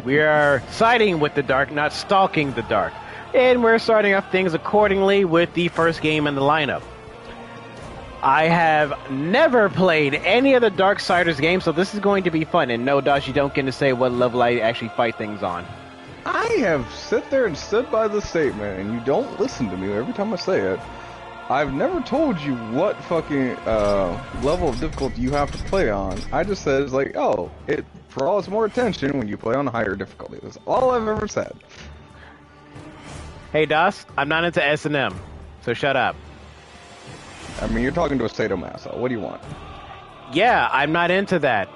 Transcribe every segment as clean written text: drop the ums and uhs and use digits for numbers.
We are siding with the dark, not stalking the dark. And we're starting off things accordingly with the first game in the lineup. I have never played any of the Darksiders games, so this is going to be fun. And no, Dosh, you don't get to say what level I actually fight things on. I have sit there and stood by the statement, and you don't listen to me every time I say it. I've never told you what fucking level of difficulty you have to play on. I just said it's like, oh, it draws more attention when you play on higher difficulty. That's all I've ever said. Hey, Das, I'm not into S&M, so shut up. I mean, you're talking to a sadomaso. What do you want? Yeah, I'm not into that.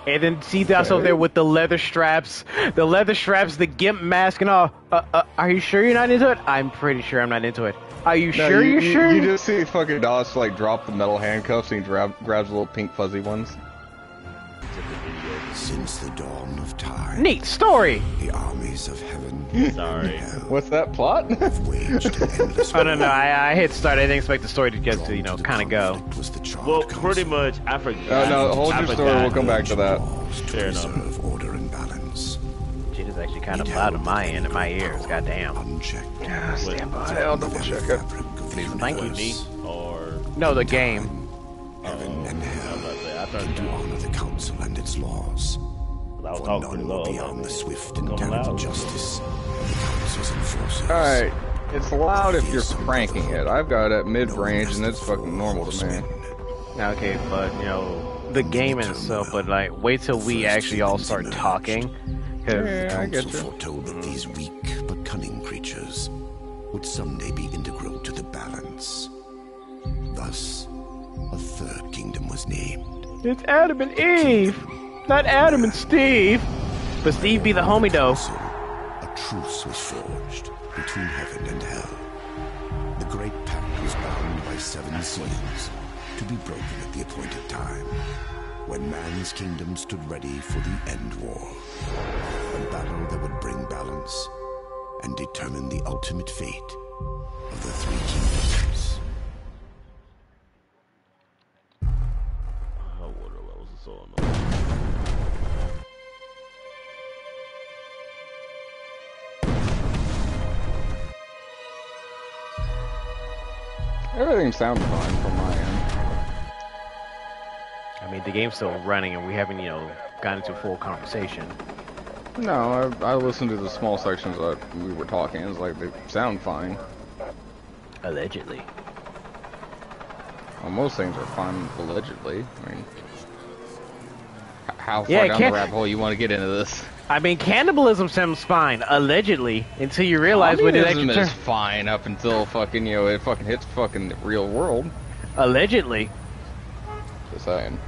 And then see Das over there with the leather straps, the gimp mask and all. Are you sure you're not into it? I'm pretty sure I'm not into it. Are you sure you're sure? You just see fucking Das like drop the metal handcuffs and he grabs the little pink fuzzy ones. Since the dawn of time. Neat story. The armies of heaven. Sorry. What's that plot? Have waged endless Oh no, I hit start. I didn't expect the story to get to kind of go. Well, pretty much. I forgot. No, hold your story. We'll come back to that. Fair enough. Order and balance. Shit is actually kind of loud on my end, in my ears. Goddamn. Unchecked. Yeah, stand by. I'll double check it. Thank you. Me or No, the game. Heaven and hell. I thought To honor the council and its laws. I was For talking pretty none low. will be on the swift and Coming gallant loud. justice of the council's enforcers. Alright, it's loud if you're cranking it. I've got it at mid-range and it's fucking normal to me. Okay, but you know the game in itself. But like, wait till we actually all start talking. Cause Yeah, I get Council you. foretold that these weak but cunning creatures would someday be integral to the balance. Thus, a third kingdom was named. it's Adam and Eve, not Adam and Steve. But Steve be the homie though. So, a truce was forged between heaven and hell. The great pact was bound by 7 seals, to be broken at the appointed time, when man's kingdom stood ready for the end war. A battle that would bring balance and determine the ultimate fate of the 3 kingdoms. Oh, water levels are so annoying. Everything sounds fine from my end. I mean, the game's still running, and we haven't, gotten into full conversation. No, I listened to the small sections that we were talking. It's like they sound fine. Allegedly. Well, most things are fine, allegedly. I mean, how far Yeah, down the rabbit hole you want to get into this? I mean, cannibalism sounds fine, allegedly, until you realize what it Communism actually is fine up until fucking, it fucking hits fucking the real world. Allegedly. Just saying.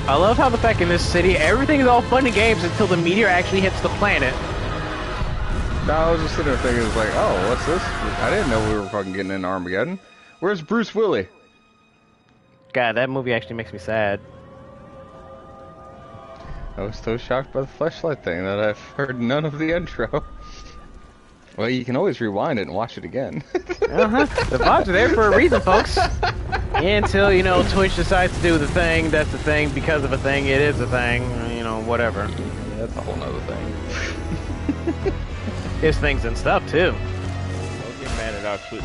I love how the fact in this city, everything is all fun and games until the meteor actually hits the planet. No, I was just sitting there thinking, it's like, oh, what's this? I didn't know we were fucking getting into Armageddon. Where's Bruce Willis? God, that movie actually makes me sad. I was so shocked by the fleshlight thing that I've heard none of the intro. Well, you can always rewind it and watch it again. Uh-huh. The VODs are there for a reason, folks. Until, Twitch decides to do the thing, that's the thing, because of a thing, it is a thing, whatever. Yeah, that's a whole nother thing. There's things and stuff, too. Don't get mad at our Twitch.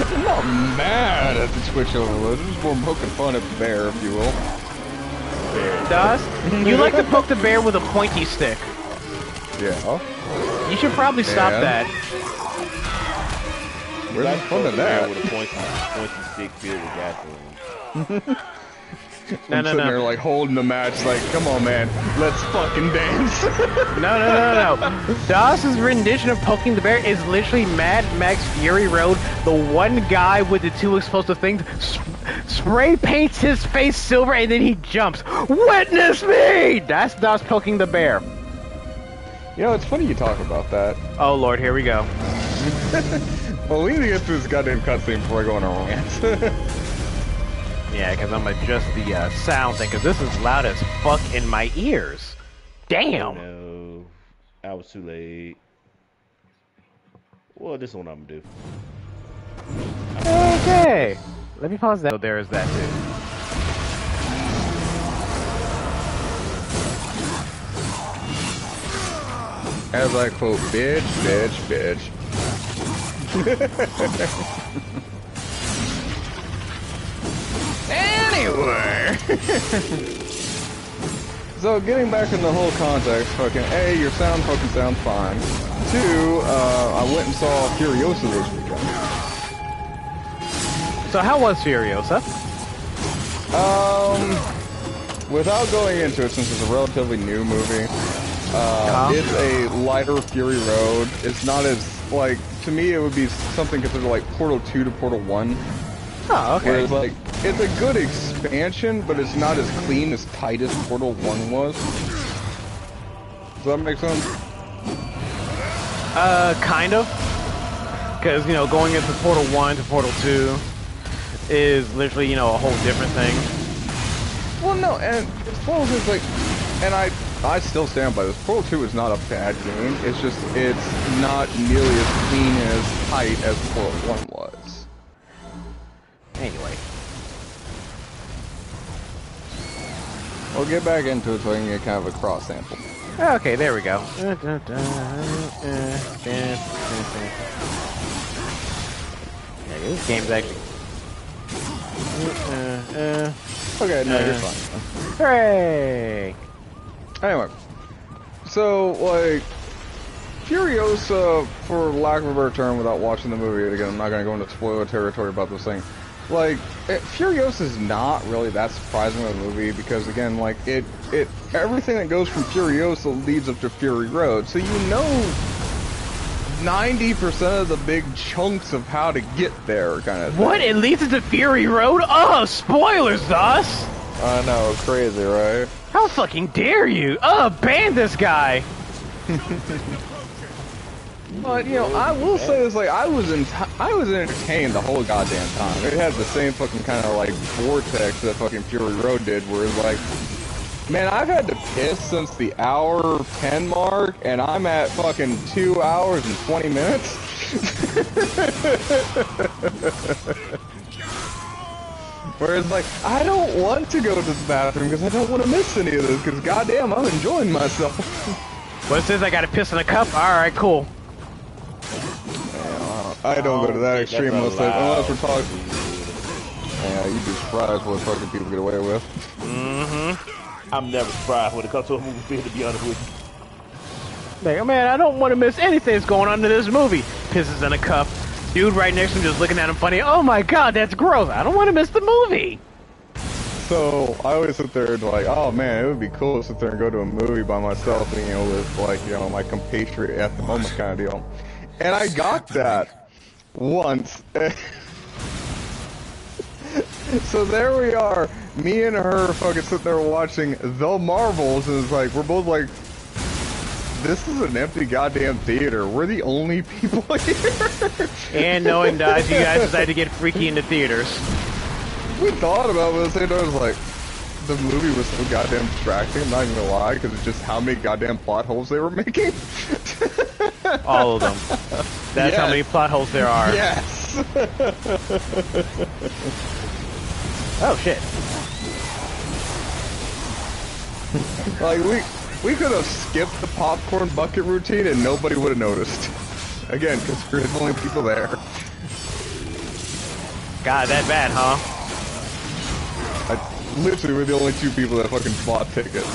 I'm not mad at the Twitch overload. I'm just more poking fun at the bear, if you will. Does? You like to poke the bear with a pointy stick. Yeah. You should probably stop Yeah. that. Where's the fun in that? With a pointy stick filled with gasoline. I'm sitting there like holding the match like, come on man, let's fucking dance. No. Dawson's rendition of poking the bear is literally Mad Max Fury Road. The one guy with the 2 explosive things spray paints his face silver and then he jumps. Witness me! That's Daws poking the bear. It's funny you talk about that. Oh lord, here we go. Well, we need to get through this goddamn cutscene before I go on a rant. Yeah, because I'm adjust the sound thing, because this is loud as fuck in my ears. Damn! No, I was too late. Well, this is what I'm gonna do. Okay. Let me pause that. So there is that too. As I quote, bitch, bitch, bitch. Anyway. So getting back in the whole context, fucking A, your sound fucking sounds fine. 2, I went and saw Furiosa this weekend. So how was Furiosa? Without going into it, since it's a relatively new movie, it's a lighter Fury Road. It's not as, like, to me it would be something considered like Portal 2 to Portal 1. Oh, okay. Whereas, like, it's a good expansion, but it's not as clean, as tight as Portal 1 was. Does that make sense? Kind of. Because, you know, going into Portal 1 to Portal 2 is literally, you know, a whole different thing. Well, no, and Portal 2 is like, and I still stand by this. Portal 2 is not a bad game. It's just, it's not nearly as clean and as tight as Portal 1 was. Anyway. We'll get back into it so I can get kind of a cross sample. Okay, there we go. Yeah, this game's actually... Okay, no, you're fine. Hooray! Anyway, so, like, Furiosa, for lack of a better term, without watching the movie, again, I'm not going to go into spoiler territory about this thing. Like, Furiosa is not really that surprising of a movie because, again, like, everything that goes from Furiosa leads up to Fury Road, so you know 90% of the big chunks of how to get there, kind of thing. What? It leads into Fury Road? Oh, spoilers, us! I know, crazy, right? How fucking dare you? Oh, ban this guy! But, you know, I will say this, like, I was entertained the whole goddamn time. It had the same fucking kind of, like, vortex that fucking Fury Road did, where it's like, man, I've had to piss since the hour 10 mark, and I'm at fucking 2 hours and 20 minutes. Whereas, like, I don't want to go to the bathroom because I don't want to miss any of this, because goddamn, I'm enjoying myself. What it says, I gotta piss in a cup? Alright, cool. I don't go to that extreme unless we're talking. Yeah, you'd be surprised what fucking people get away with. Mm-hmm. I'm never surprised when it comes to a movie, to be honest with you. Like, man, I don't want to miss anything that's going on in this movie. Pisses in a cup. Dude right next to him just looking at him funny. Oh my god, that's gross. I don't want to miss the movie. So, I always sit there and like, oh man, it would be cool to sit there and go to a movie by myself and, you know, with, like, you know, my compatriot at the moment kind of deal. And I got that once. So there we are, me and her fucking sitting there watching The Marvels, and it's like, we're both like, this is an empty goddamn theater. We're the only people here. And knowing that, you guys decided to get freaky in the theaters. We thought about it, but at the same time, it was like, the movie was so goddamn distracting, I'm not even gonna lie, because it's just how many goddamn plot holes they were making. All of them. That's how many plot holes there are. Yes! Oh shit. Like, we could have skipped the popcorn bucket routine and nobody would have noticed. Again, because we're the only people there. God, that bad, huh? Literally, we're the only two people that fucking bought tickets.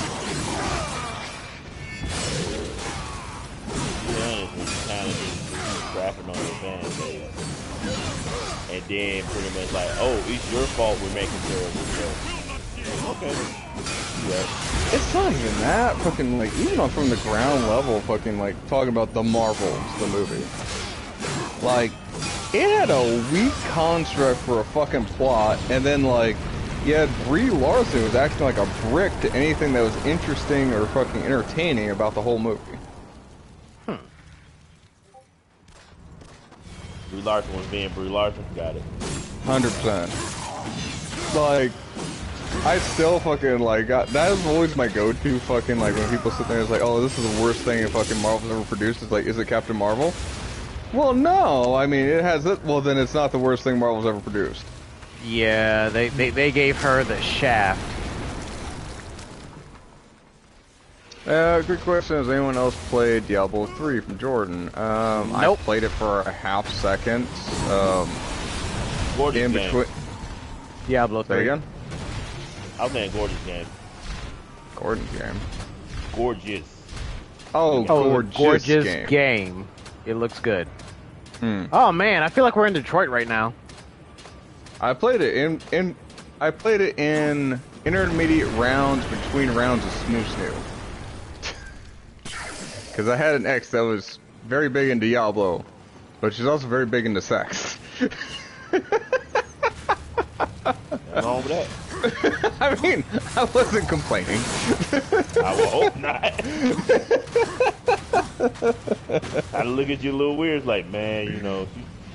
Scrapping on your fan base. And then pretty much like, oh, it's your fault we're making terrible jokes. Okay. Yeah. It's not even that fucking, like, even on from the ground level, fucking, like, talking about The Marvels, the movie. Like, it had a weak construct for a fucking plot, and then, like, you had Brie Larson was acting like a brick to anything that was interesting or fucking entertaining about the whole movie. Brie Larson was being Brie Larson. Got it. 100%. Like, I still fucking, like, that is always my go-to fucking, like, when people sit there and it's like, oh, this is the worst thing fucking Marvel's ever produced. It's like, is it Captain Marvel? Well, no. I mean, it has it. Well, then it's not the worst thing Marvel's ever produced. Yeah, they gave her the shaft. Good question. Has anyone else played Diablo 3 from Jordan? Nope. I played it for a half second. Gorgeous In game. between. Diablo Say 3. again? I was saying gorgeous game. Gordon's game. Gorgeous. Oh, gorgeous game. It looks good. Hmm. Oh man, I feel like we're in Detroit right now. I played it in intermediate rounds between rounds of Snoo. Because I had an ex that was very big in Diablo, but she's also very big into sex. Nothing wrong with that. I mean, I wasn't complaining. I will hope not. I look at you a little weird, like, man, you know,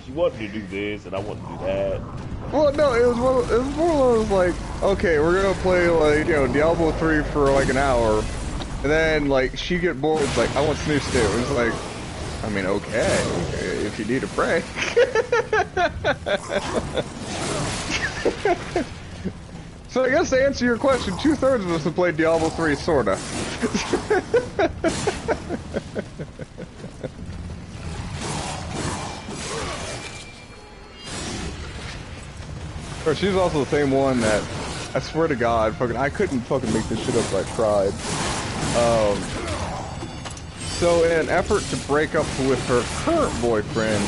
she wanted to do this, and I want to do that. Well, no, it was more of those, like, okay, we're gonna play, like, you know, Diablo 3 for, like, an hour, and then, like, she get bored, it's like, I want Snooze too. It's like, I mean, okay, if you need to pray. So I guess to answer your question, 2/3 of us have played Diablo 3, sorta. Or she's also the same one that, I swear to God, I couldn't fucking make this shit up if I tried. So in an effort to break up with her current boyfriend,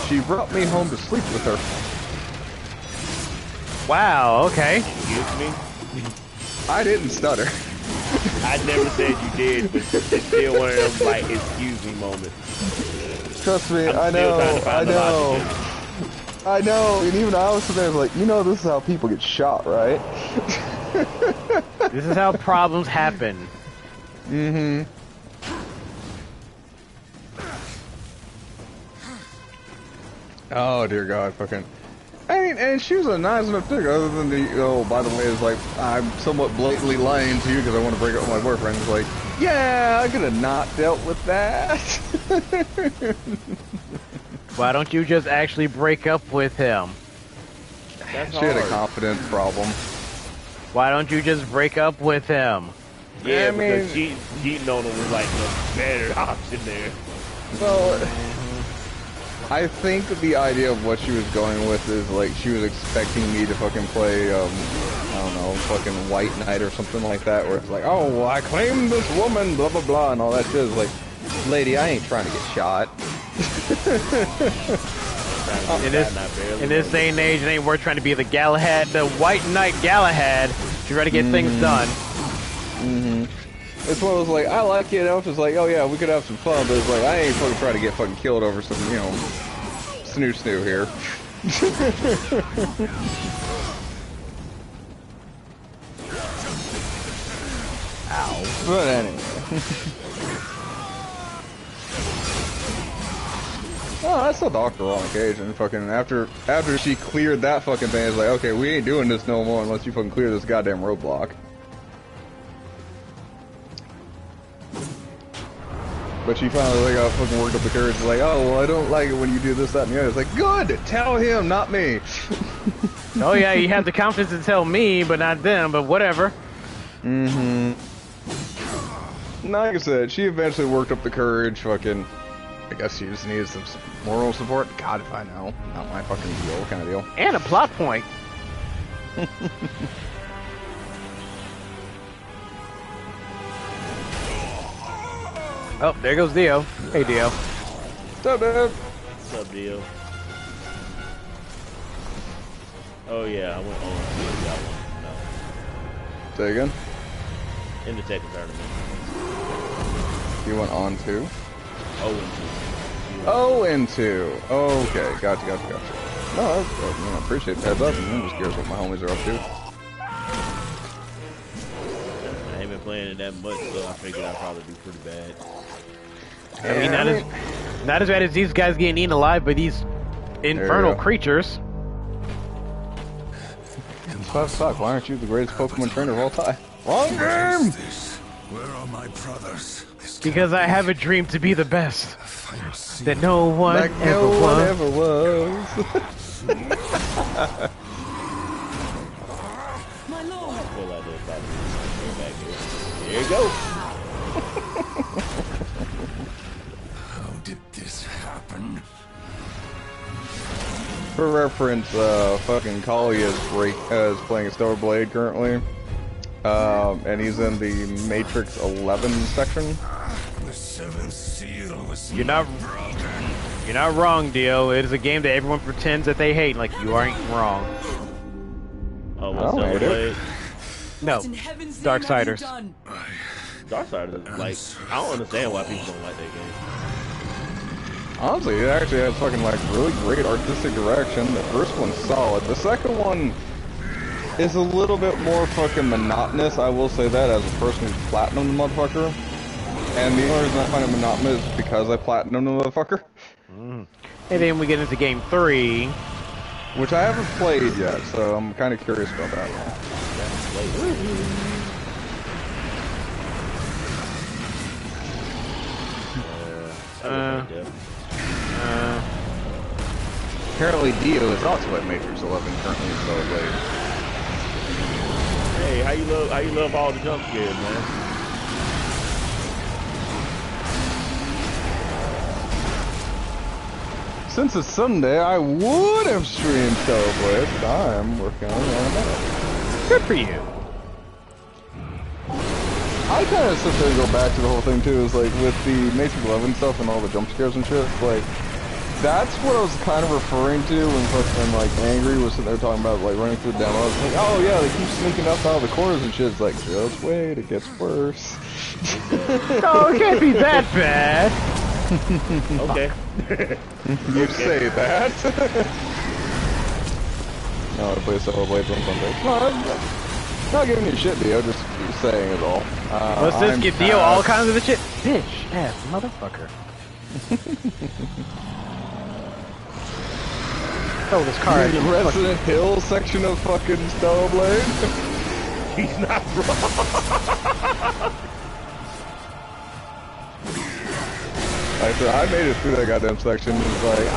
she brought me home to sleep with her. Wow, okay. Excuse me? I didn't stutter. I never said you did, but it's still one of them, like, excuse me moments. Trust me, I'm I still know, trying to find the logic in it. I know, and even I was sitting there like, you know this is how people get shot, right? This is how problems happen. Mm-hmm. Oh dear God, fucking. I mean, and she was a nice enough chick, other than the, oh, by the way, it's like, I'm somewhat blatantly lying to you because I want to break up with my boyfriend. It's like, yeah, I could have not dealt with that. Why don't you just actually break up with him? That's She had a hard. confidence problem. Why don't you just break up with him? Yeah, I mean- because cheating on him was like the better option there. Well, I think the idea of what she was going with is like she was expecting me to fucking play, I don't know, fucking White Knight or something like that, where it's like, oh, well, I claim this woman, blah blah blah, and all that shit. Is like, lady, I ain't trying to get shot. In this day and age, it ain't worth trying to be the Galahad, the White Knight Galahad, to try to get things done. Mm-hmm. It's one of those like, I like it, I was just like, oh yeah, we could have some fun, but it's like, I ain't fucking trying to get fucking killed over some, you know, snoo here. Ow. But anyway. Oh, I saw Doctor on occasion. Fucking after she cleared that fucking thing, it's like, okay, we ain't doing this no more unless you fucking clear this goddamn roadblock. But she finally got fucking worked up the courage, like, oh, well, I don't like it when you do this, that, and the other. It's like, good! Tell him, not me! Oh yeah, you have the confidence to tell me, but not them, but whatever. Mm-hmm. Like I said, she eventually worked up the courage, fucking... I guess she just needed some moral support. God, if I know. Not my fucking deal, kind of deal. And a plot point. Oh, there goes Dio. Hey, Dio. What's up, dude? What's up, Dio? Oh yeah, I went on that one. No. Say again? In the Tekken tournament. You went on to? Oh, and 2. Oh, into. Okay, gotcha. No, I appreciate that. I'm just curious what my homies are up to. I ain't been playing it that much, so I figured I'd probably do pretty bad. I mean, not as bad as these guys getting eaten alive by these infernal creatures. Fuck, why aren't you the greatest Pokemon trainer of all time? Wrong game! Where are my brothers? Because I have a dream to be the best that no one Like ever no was. one ever was. I feel like there's about to be back here. There you go. How did this happen? For reference, fucking Kali is playing a Stellar Blade currently. And he's in the Matrix 11 section. The seventh seal was You're not wrong, Dio. It is a game that everyone pretends that they hate. Like, you aren't wrong. Oh, I what's don't up, hate it. Blade? No, Darksiders. Darksiders is like, I don't understand why people don't like that game. Honestly, it actually has fucking like really great artistic direction. The first one's solid. The second one is a little bit more fucking monotonous. I will say that as a person who's platinumed the motherfucker. And the only reason I find it monotonous is because I platinumed the motherfucker. And then we get into game 3. Which I haven't played yet, so I'm kind of curious about that. Apparently Dio is also at Matrix 11 currently, so late. Hey, how you love all the jump scares, man? Since it's Sunday, I would have streamed Celebrate, but I'm working on it. Good for you. I kind of sit there and go back to the whole thing too, is like with the Matrix 11 stuff and all the jump scares and shit, like, that's what I was kind of referring to when fucking like Angry was sitting there talking about like running through the demo. I was like, oh yeah, they keep sneaking up out of the corners and shit. It's like, just wait, it gets worse. Oh, it can't be that bad. Okay. You say that? No, I play Solo Blades on Sunday. No, I'm not giving you shit, Dio, just saying it all. Let's just give Dio all kinds of the shit. Bitch, ass, motherfucker. Oh, this car. The Resident Hill section of fucking Stellar Blade? He's not wrong. Like, so I made it through that goddamn section. It's like,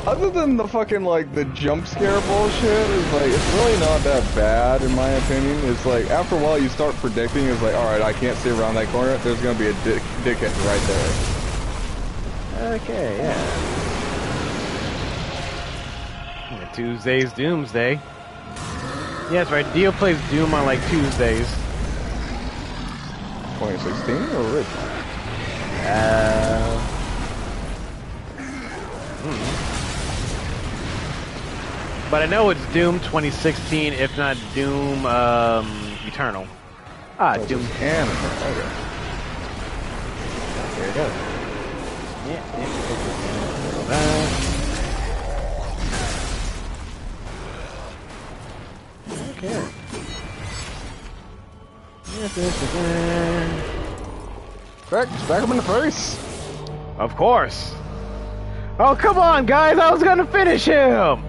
other than the fucking, like, the jump scare bullshit, it's like, it's really not that bad, in my opinion. It's like, after a while, you start predicting, it's like, alright, I can't see around that corner, there's gonna be a dickhead right there. Okay, yeah. Tuesday's Doomsday. Yeah, that's right. Dio plays Doom on, like, Tuesdays. 2016 or original? But I know it's Doom 2016, if not Doom Eternal. Doom Canon. Okay. There you go. Okay. Back him in the face. Of course. Oh, come on, guys. I was going to finish him.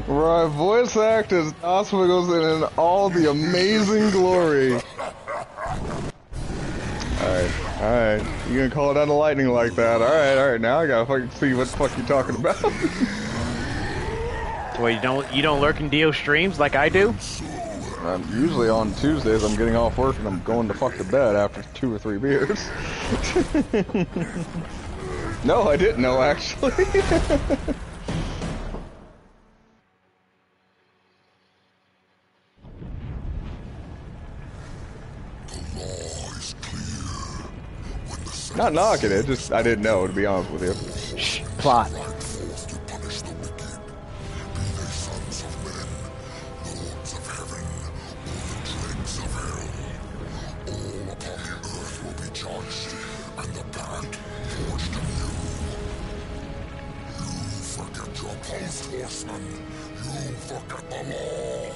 Right, voice act as Oswald in all the amazing glory. Alright. You gonna call it out of lightning like that? Alright. Now I gotta fucking see what the fuck you're talking about. Wait, you don't lurk in Dio streams like I do? Usually on Tuesdays I'm getting off work and I'm going to fuck to bed after 2 or 3 beers. No, I didn't know actually. Not knocking it, just I didn't know, to be honest with you. Shh, plot. Horseman, you forget the law.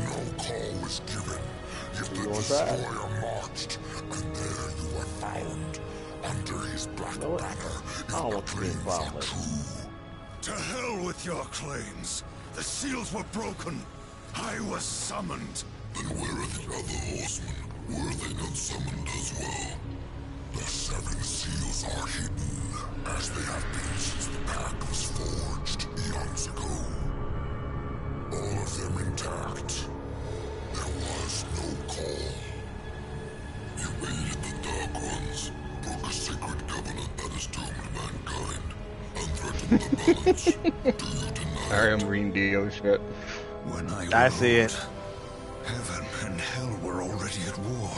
No call was given, yet the destroyer marched, and there you were found, under his black banner, if the claims are true. To hell with your claims. The seals were broken. I was summoned. Then where are the other horsemen? Were they not summoned as well? The 7 seals are hidden, as they have been since the pact was forged eons ago. All of them intact. Sorry, I'm reading Dio shit. When I see it. Heaven and hell were already at war.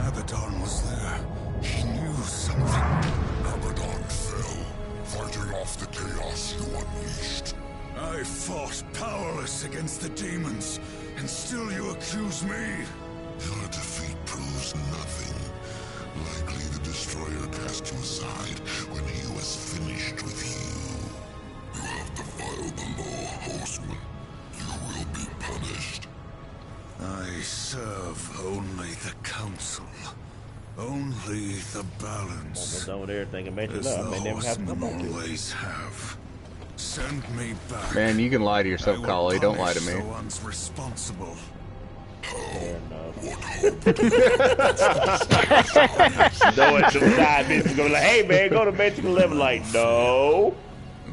Abaddon was there. He knew something. Abaddon fell, fighting off the chaos you unleashed. I fought powerless against the demons, and still you accuse me. Your defeat proves nothing. Likely the Destroyer cast you aside when he was finished with you. You have defiled the law, horseman. You will be punished. I serve only the council. Only the balance. Almost done with everything and mentioned As up. I may the never have to come horsemen back to it. always have. Send me back. Man, you can lie to yourself, Collie. Don't lie to me. The ones responsible. Fair enough. No, it's some side business going like, hey man, go to Magic 11. Like, no.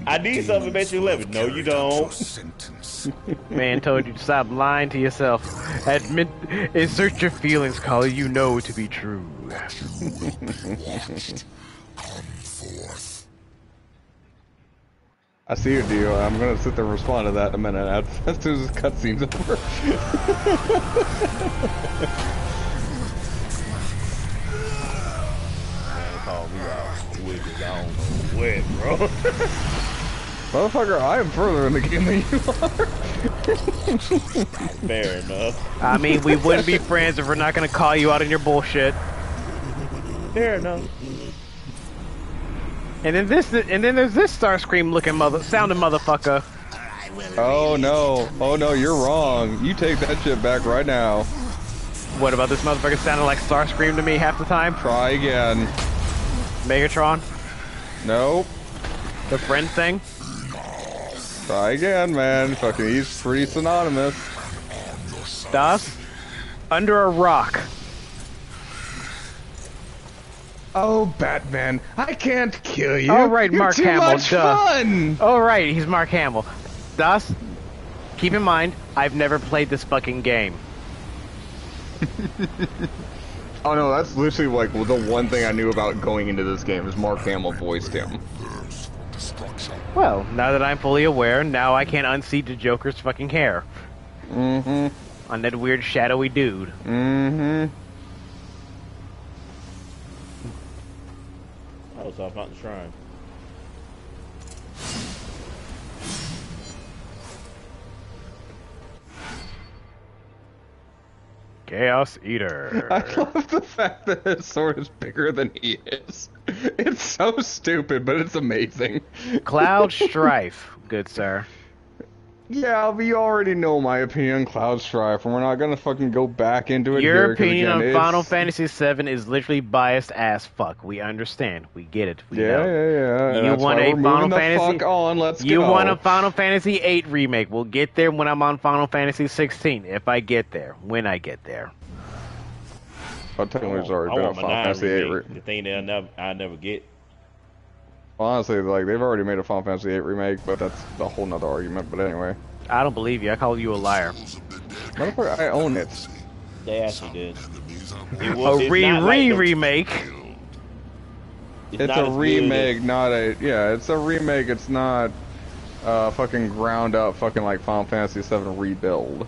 I need something to Magic 11. No, you don't. Man told you to stop lying to yourself. Admit, insert your feelings, Collie. You know to be true. I see your deal. I'm gonna sit there and respond to that in a minute as soon as this cutscene's over. Man, call me out. Wicked, I don't know what, bro. Motherfucker, I am further in the game than you are. Fair enough. I mean, we wouldn't be friends if we're not gonna call you out on your bullshit. Fair enough. And then there's this Starscream looking sounding motherfucker. Oh no, you're wrong. You take that shit back right now. What about this motherfucker sounding like Starscream to me half the time? Try again. Megatron? Nope. The friend thing? Try again, man. Fucking, he's pretty synonymous. Das? Under a rock. Oh, Batman, I can't kill you. Oh, right, You're Mark too Hamill, much duh. fun. Oh, right, he's Mark Hamill. Das, keep in mind, I've never played this fucking game. Oh no, that's literally like the one thing I knew about going into this game is Mark Hamill voiced him. Well, now that I'm fully aware, now I can't unseat the Joker's fucking hair. Mm-hmm. On that weird shadowy dude. Mm-hmm. Oh, so I found the shrine. Chaos Eater. I love the fact that his sword is bigger than he is. It's so stupid, but it's amazing. Cloud Strife, good sir. Yeah, but you already know my opinion on Cloud Strife, and we're not gonna fucking go back into it Your here, 'cause opinion again, on it's... Final Fantasy VII is literally biased as fuck. We understand. We get it. We know. Yeah. You That's want why a we're Final moving the Fantasy? fuck on. Let's You go. want a Final Fantasy VIII remake? We'll get there when I'm on Final Fantasy 16. If I get there, when I get there. I'll tell you, there's I already been a want my Final 9 Fantasy VIII. remake. The thing that I never get. Honestly, like they've already made a Final Fantasy VIII remake, but that's a whole nother argument. But anyway, I don't believe you. I call you a liar. motherfucker, I own it. They actually did. A It's not like the- remake. It's It's not a as good remake, as- not a it's a remake. It's not fucking ground up, fucking like Final Fantasy VII rebuild.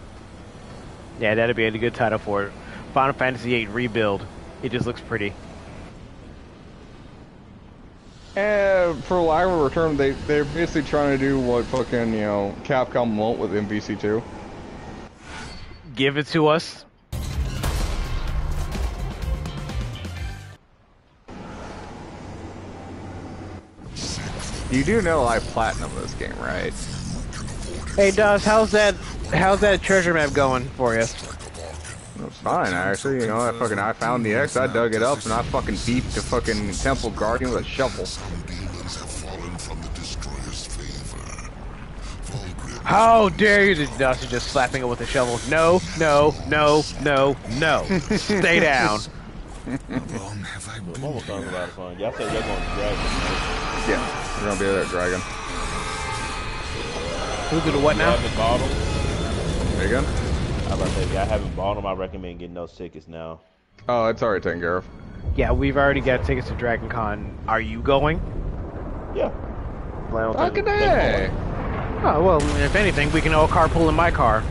Yeah, that'd be a good title for it. Final Fantasy VIII Rebuild. It just looks pretty. And for lack of a term, they're basically trying to do what fucking Capcom won't with MVC2. Give it to us. You do know I platinum this game, right? Hey, Dust, how's that treasure map going for you? It's fine, actually. I found the X, I dug it up, and I fucking beat the fucking Temple Guardian with a shovel. How dare you, Dust, just slapping it with a shovel. No. Stay down. I'm almost talking about it fun. Y'all said y'all going to Dragon, right? Yeah, we're gonna be there, Dragon. Who did what If now? you haven't bought them, There you go. I was about to say, if y'all haven't bought them, I recommend getting those tickets now. Oh, it's already taken care of. Yeah, we've already got tickets to Dragon Con. Are you going? Yeah. Fucking hey! Oh, well, if anything, we can all carpool in my car.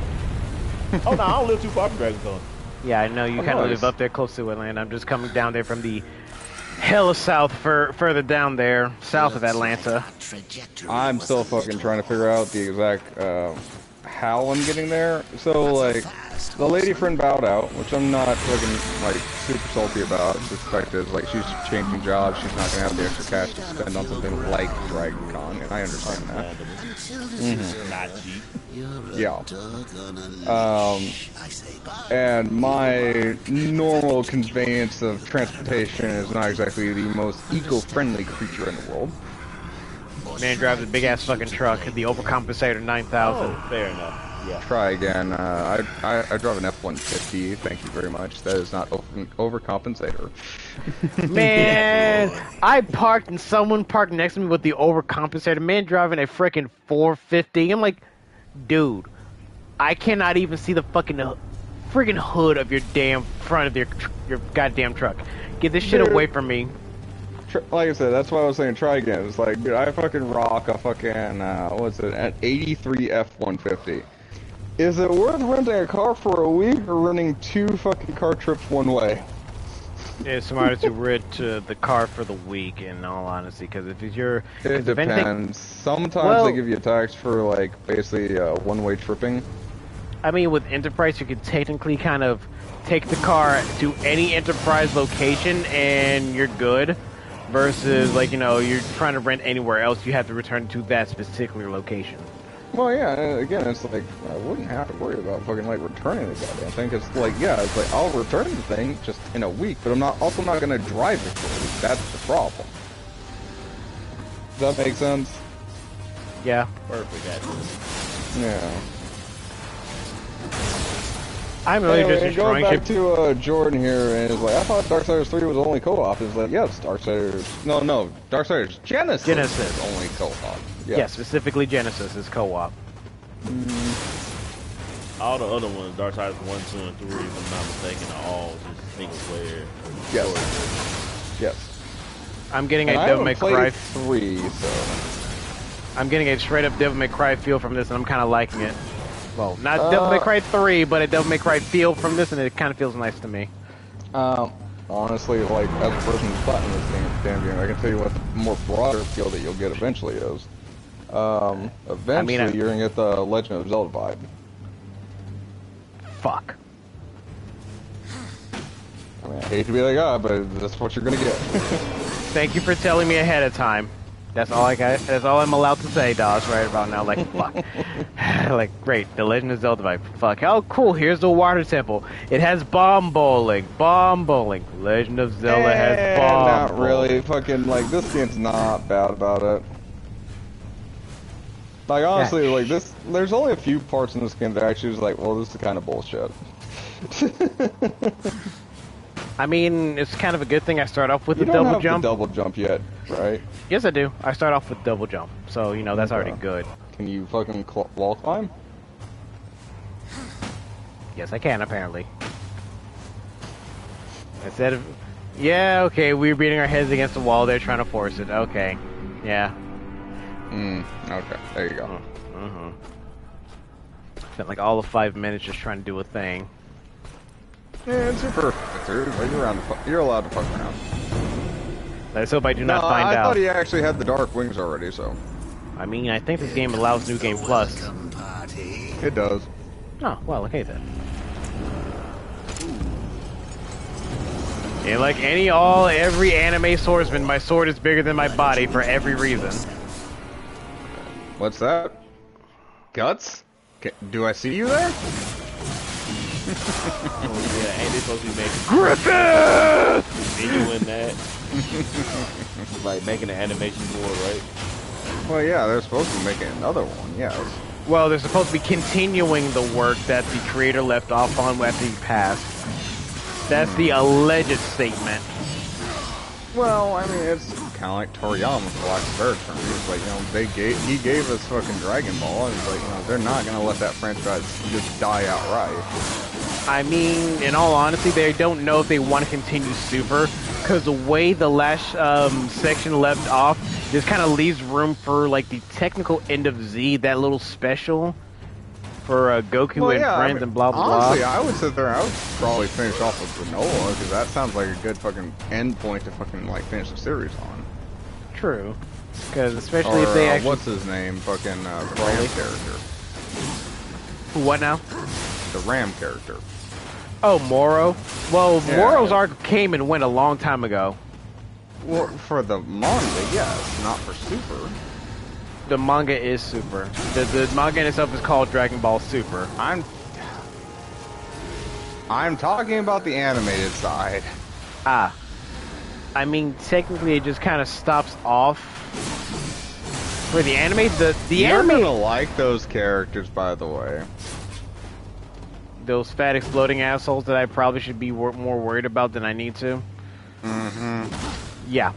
Oh, no, I don't live too far from Dragonstone. Yeah, I know you kind of live up there close to Atlanta. I'm just coming down there from the hell south, further down there, south of Atlanta. I'm still fucking trying to figure out the exact how I'm getting there. So, like, the lady friend bowed out, which I'm not fucking, like, super salty about. It's expected. Like, she's changing jobs. She's not gonna have the extra cash to spend on something like Dragon Con, and I understand that. Not cheap. Yeah. And my normal conveyance of transportation is not exactly the most eco-friendly creature in the world. Man drives a big ass fucking truck, the overcompensator 9000. Oh, fair enough. Yeah. Try again. I drive an F-150. Thank you very much. That is not overcompensator. Man, I parked and someone parked next to me with the overcompensator. Man driving a freaking 450. I'm like, dude, I cannot even see the freaking hood of your damn front of your goddamn truck. Get this shit away from me. Like I said, that's why I was saying try again. It's like, dude, I fucking rock a fucking, an 83 F-150. Is it worth renting a car for a week or renting 2 fucking car trips one way? It's smarter to rent the car for the week, in all honesty, because if it's your... It depends. Sometimes they give you a tax for, like, basically one-way tripping. I mean, with Enterprise, you can technically kind of take the car to any Enterprise location and you're good. Versus, like, you know, you're trying to rent anywhere else, you have to return to that particular location. Well, yeah, again, it's like, I wouldn't have to worry about fucking, like, returning the goddamn thing, because, like, yeah, it's like, I'll return the thing just in a week, but I'm also not gonna drive it for a week. That's the problem. Does that make sense? Yeah. Perfect, actually. Yeah. I'm really just going destroying back to Jordan here, and it's like, I thought Darksiders 3 was only co-op. It's like, yes, Darksiders... No, Darksiders Genesis is only co-op. Yes. Yeah, specifically Genesis is co-op. All the other ones, Darksiders 1, 2, and 3, if I'm not mistaken, are all just single player. Yes. Yes. I'm getting a Devil May Cry 3, so... I'm getting a straight-up Devil May Cry feel from this, and I'm kind of liking it. Well, not Devil May Cry 3, but a Devil May Cry feel from this, and it kind of feels nice to me. Honestly, like, as a person who's playing this damn game, I can tell you what the more broader feel that you'll get eventually is. Eventually, you're gonna get the Legend of Zelda vibe. Fuck. I mean, I hate to be that guy, but that's what you're gonna get. Thank you for telling me ahead of time. That's all I got. That's all I'm allowed to say, Dawes, right about now. Like, fuck. Like, great. The Legend of Zelda vibe. Fuck. Oh, cool. Here's the water temple. It has bomb bowling. Bomb bowling. Legend of Zelda has bomb Not really. Fucking, like, this game's not bad about it. Like, honestly, like, this... There's only a few parts in this game that actually was like, well, this is kind of bullshit. I mean, it's kind of a good thing I start off with the double jump. The double jump yet, right? Yes, I do. I start off with double jump, so you know that's already good. Can you fucking wall climb? Yes, I can apparently. Instead of, yeah, okay, we're beating our heads against the wall. They're trying to force it. Okay, yeah. Okay, there you go. Spent like all of 5 minutes just trying to do a thing. Yeah, it's your perfect, dude. You're allowed to fuck around. Let's hope I do not find out. I thought he actually had the dark wings already, so. I mean, I think this game allows New Game Plus. It does. Oh, well, okay then. And like every anime swordsman, my sword is bigger than my body for every reason. What's that? Guts? Do I see you there? Oh yeah, ain't they supposed to be making Griffith? Continuing that? Like making an animation for it, right? Well, yeah, they're supposed to be making another one, yes. Well, they're supposed to be continuing the work that the creator left off on after he passed. That's the alleged statement. Well, I mean, it's kind of like Toriyama, for lack of a better term. It's like, you know, he gave us fucking Dragon Ball, and it's like, you know, they're not gonna let that franchise just die outright. I mean, in all honesty, they don't know if they want to continue Super, because the way the last section left off just kind of leaves room for like the technical end of Z, that little special for Goku and friends and blah blah honestly, blah. I would sit there and I would probably finish off with Granola, because that sounds like a good fucking end point to fucking like finish the series on. True, because especially if they actually... what's his name? Fucking the Ram character. What now? The Ram character. Oh, Moro. Well, Yeah. Moro's arc came and went a long time ago. Well, for the manga, yes, not for Super. The manga is Super. The manga in itself is called Dragon Ball Super. I'm talking about the animated side. Ah. I mean, technically it just kind of stops off. For the anime, the You're anime... gonna like those characters, by the way. Those fat exploding assholes that I probably should be more worried about than I need to. Mm-hmm. Yeah.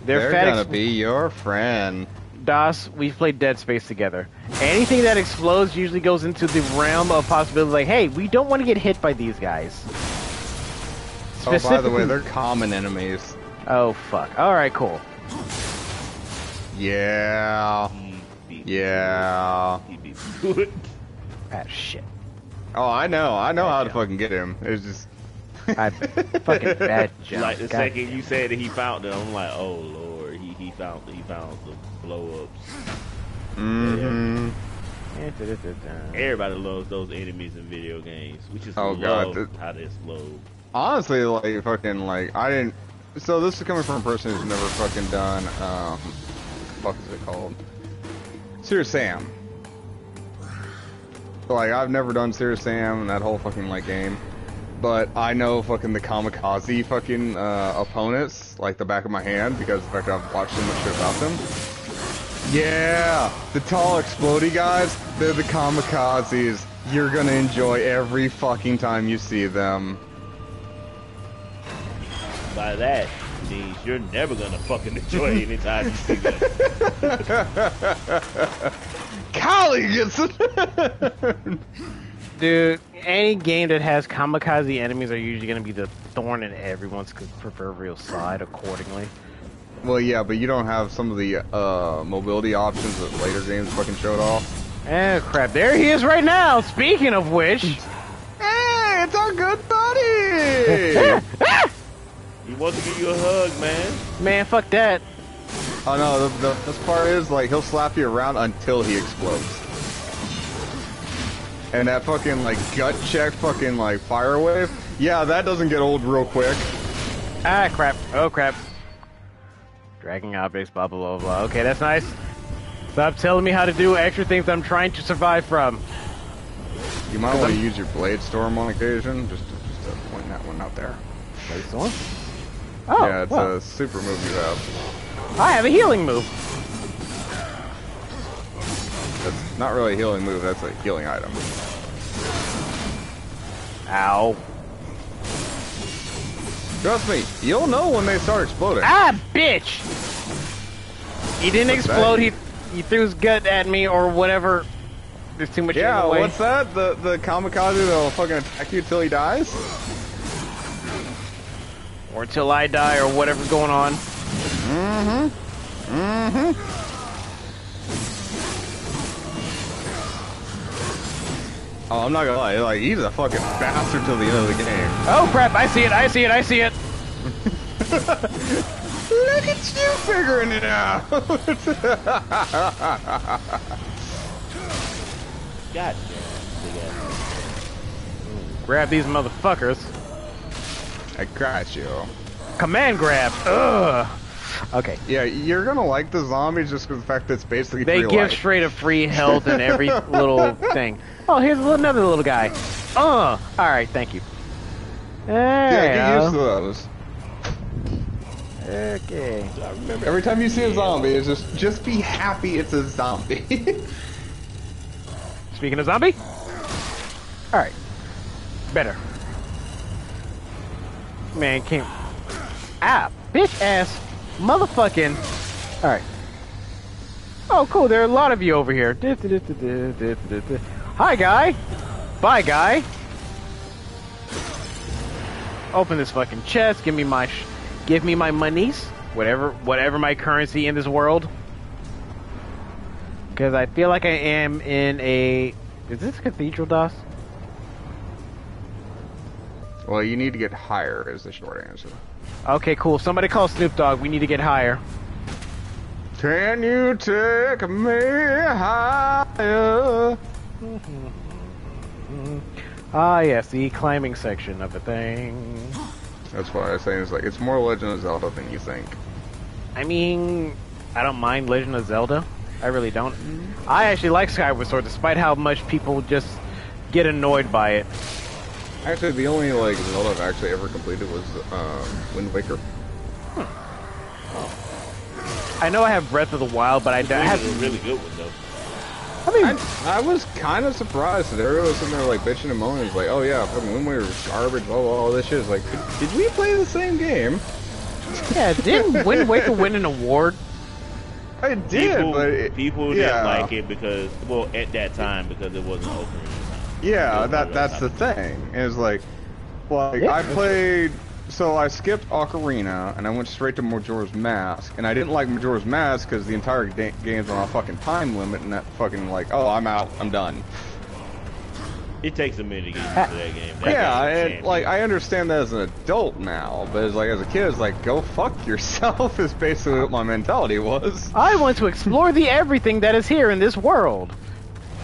They're gonna be your friend. Das, we've played Dead Space together. Anything that explodes usually goes into the realm of possibility, like, hey, we don't want to get hit by these guys. Oh, by the way, they're common enemies. Oh, fuck. Alright, cool. Yeah. Yeah. Ah, shit. Oh, I know how to fucking get him. It's just... I fucking bad jump. Like the second you said that he found it, I'm like, oh lord, he found the blow ups. Mm-hmm. Everybody loves those enemies in video games. We just Oh, love God. how they explode. Honestly, like, fucking, like, I didn't... So this is coming from a person who's never fucking done, what the fuck is it called? Serious Sam. Like, I've never done Serious Sam and that whole fucking, like, game. But I know fucking the kamikaze fucking, opponents, like, the back of my hand, because the fact I've watched so much shit about them. Yeah! The tall explodey guys, they're the kamikazes. You're gonna enjoy every fucking time you see them. By that means you're never gonna fucking enjoy it anytime you see that. Kali gets it! Dude, any game that has kamikaze enemies are usually going to be the thorn in everyone's proverbial side accordingly. Well, yeah, but you don't have some of the mobility options that later games fucking showed off. Eh, crap. There he is right now, speaking of which. Hey, it's our good buddy! He wants to give you a hug, man. Man, fuck that. Oh no, the best part is, like, he'll slap you around until he explodes. And that fucking, like, gut check fucking, like, fire wave, yeah, that doesn't get old real quick. Ah, crap. Oh, crap. Dragging objects, blah, blah, blah, blah. Okay, that's nice. Stop telling me how to do extra things I'm trying to survive from. You might want to use your Blade Storm on occasion, just to point that one out there. Blade Storm? Oh, yeah, it's a super move you have. I have a healing move. That's not really a healing move, that's a healing item. Ow. Trust me, you'll know when they start exploding. Ah, bitch! He didn't What's explode, that? he threw his gut at me or whatever. There's too much in Yeah, the way. what's that? The kamikaze that'll fucking attack you till he dies? Or till I die or whatever's going on. Mm-hmm. Mm-hmm. Oh, I'm not gonna lie, like, he's a fucking bastard till the end of the game. Oh crap, I see it, I see it, I see it! Look at you figuring it out! God damn. Grab these motherfuckers. I got you. Command grab! Ugh! Okay. Yeah, you're gonna like the zombies just because the fact that it's basically They free give life. straight up free health and every little thing. Oh, here's another little guy. Alright, thank you. Yeah, get used to those. Okay. Every time you see a zombie, it's just be happy it's a zombie. Speaking of zombie. Alright. Better. Man, can't... Ah, bitch ass. Motherfucking... Alright. Oh, cool, there are a lot of you over here. Hi, guy. Bye, guy. Open this fucking chest, give me my Give me my monies, whatever my currency in this world. Because I feel like I am in a... Is this a cathedral, DOS? Well, you need to get higher is the short answer. Okay, cool. Somebody call Snoop Dogg. We need to get higher. Can you take me higher? Ah, yes, the climbing section of the thing. That's why I was saying it's more Legend of Zelda than you think. I mean, I don't mind Legend of Zelda. I really don't. I actually like Skyward Sword, despite how much people just get annoyed by it. Actually, the only Zelda I've actually ever completed was Wind Waker. I know I have Breath of the Wild, but I have a really good one though. I mean, I was kind of surprised that everyone was sitting there bitching and moaning. It's like, oh yeah, fucking Wind Waker was garbage, blah, blah, all this shit. It's like, did we play the same game? Yeah, didn't Wind Waker win an award? I did, people didn't like it because, well, at that time, because it wasn't open at the time. Yeah, that's the thing. Is I played. So I skipped Ocarina and I went straight to Majora's Mask, and I didn't like Majora's Mask because the entire game's on a fucking time limit, and that fucking oh, I'm out, I'm done. It takes a minute to get used to that game. I understand that as an adult now, but as a kid, it's go fuck yourself is basically what my mentality was. I want to explore the everything that is here in this world.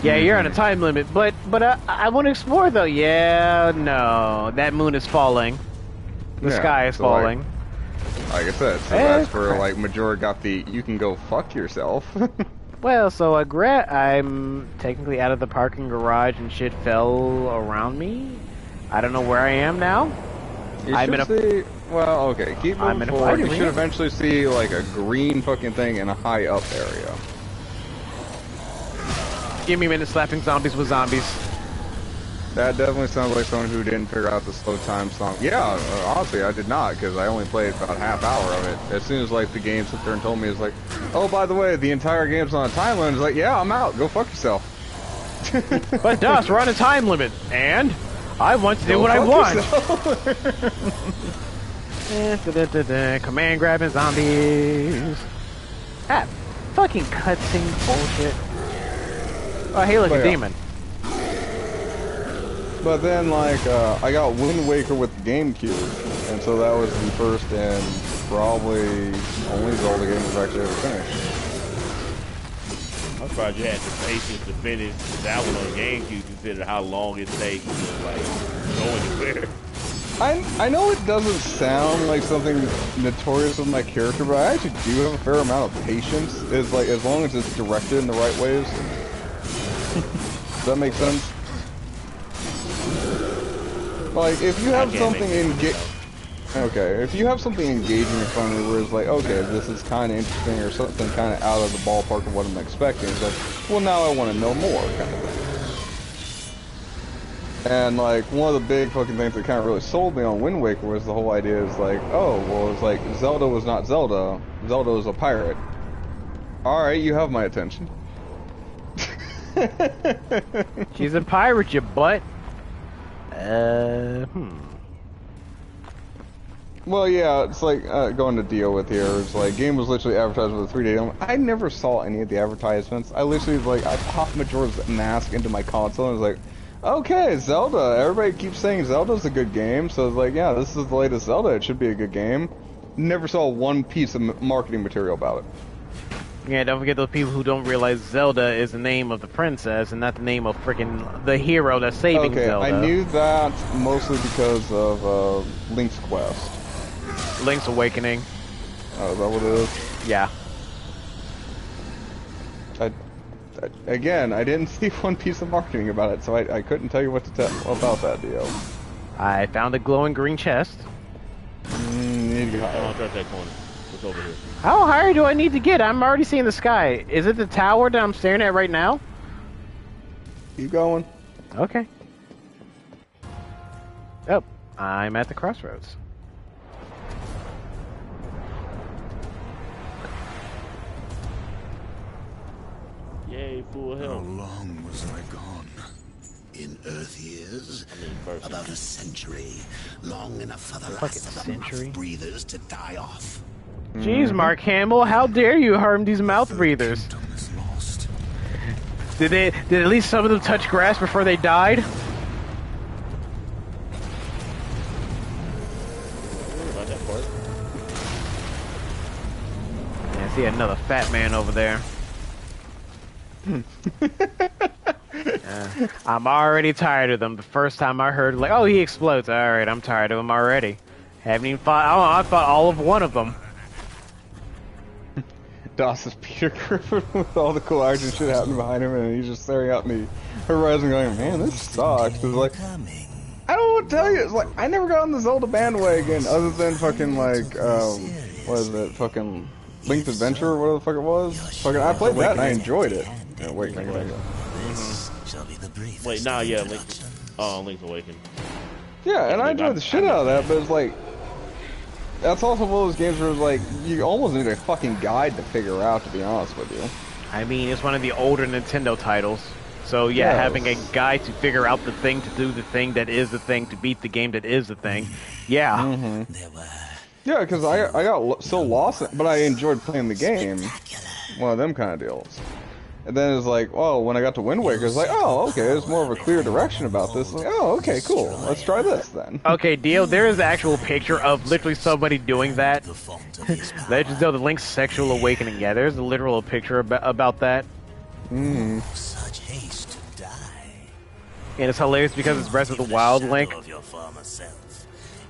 Yeah, you're on a time limit, but I want to explore though. Yeah, no, that moon is falling. The sky is falling. Like I said, so that's where Majora got the "you can go fuck yourself." Well, so I'm technically out of the parking garage and shit fell around me. I don't know where I am now. Well, okay, keep moving forward. You should eventually see a green fucking thing in a high up area. Give me a minute slapping zombies with zombies. That definitely sounds like someone who didn't figure out the slow time song. Yeah, honestly, I did not, because I only played about a half hour of it. As soon as the game sit there and told me, oh, by the way, the entire game's on a time limit, it's yeah, I'm out, go fuck yourself. But DOS, we're on a time limit, and I want to do what I want. Command grabbing zombies. Ah, fucking cutscene bullshit. Oh, hey, look, a demon. But then, I got Wind Waker with the GameCube, and so that was the first and probably only Zelda game I've actually ever finished. I'm surprised you had the patience to finish that one on GameCube, considering how long it takes to, go anywhere. I know it doesn't sound like something notorious with my character, but I actually do have a fair amount of patience, as long as it's directed in the right ways. Does that make sense? If you have something if you have something engaging in front of me where it's okay, this is kind of interesting or something kind of out of the ballpark of what I'm expecting, it's well, now I want to know more kind of thing. And one of the big fucking things that kind of really sold me on Wind Waker was the whole idea is oh, well, it's Zelda was not Zelda. Zelda was a pirate. Alright, you have my attention. She's a pirate, you butt. Well, yeah, it's going to deal with here. It's game was literally advertised with a 3-day demo. I never saw any of the advertisements. I literally I popped Majora's Mask into my console and was okay, Zelda. Everybody keeps saying Zelda's a good game, so it's yeah, this is the latest Zelda. It should be a good game. Never saw one piece of marketing material about it. Yeah, don't forget those people who don't realize Zelda is the name of the princess and not the name of freaking the hero that's saving Zelda. I knew that mostly because of Link's Quest. Link's Awakening. Oh, is that what it is? Yeah. Again, I didn't see one piece of marketing about it, so I couldn't tell you what to tell about that deal. I found a glowing green chest. Need to get I'll try that corner. What's over here? How high do I need to get? I'm already seeing the sky. Is it the tower that I'm staring at right now? Keep going. Okay. Oh, I'm at the crossroads. Yay, full How health. long was I gone? In Earth years, first. about a century, long enough for the Fucking last of the century? mouth breathers to die off. Jeez, Mark Hamill, how dare you harm these mouth breathers? Kingdom is lost. Did at least some of them touch grass before they died? About that part. Yeah, I see another fat man over there. I'm already tired of them. The first time I heard, like, oh, he explodes. Alright, I'm tired of him already. Haven't even fought, I fought all of one of them. Das is Peter Griffin with all the cool action shit happening behind him, and he's just staring out in the horizon going, man, this sucks. It's like, I don't know what to tell you. It's like, I never got on the Zelda bandwagon other than fucking, like, what is it, fucking Link's Adventure or whatever the fuck it was. Fucking, I played that and I enjoyed it. Yeah, wait, Wait, nah, yeah, Link's Awakening. yeah, and I enjoyed the shit out of that, but it's like, that's also one of those games where it's like, you almost need a fucking guide to figure out, to be honest with you. I mean, it's one of the older Nintendo titles. So yeah, having a guide to figure out the thing, to do the thing that is the thing, to beat the game that is the thing. Yeah. Yeah, because I got so lost, but I enjoyed playing the game. One of them kind of deals. And then it's like, well, when I got to Wind Waker, it's like, oh, okay, there's more of a clear direction about this. Like, oh, okay, cool. Let's try this then. Okay, Dio, there is an actual picture of literally somebody doing that. Legend of Zelda Link's Sexual Awakening. Yeah, there's a literal picture about that. Such haste to die. And it's hilarious because it's Breath of the Wild Link.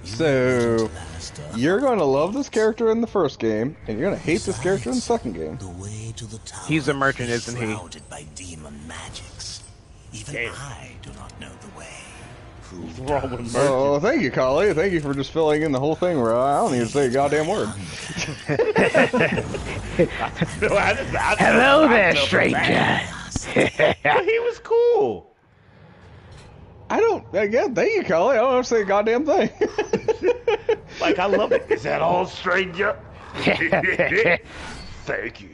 So, you're going to love this character in the first game, and you're going to hate this character in the second game. He's a merchant, isn't he? By demon magics. Even I do not know the way. What's wrong with merchant? Oh, thank you, Collie. Thank you for just filling in the whole thing where I don't even say a goddamn word. Hello there, stranger. He was cool. Again, thank you, Collie. I don't have to say a goddamn thing. Like, I love it. Is that all, stranger? Thank you.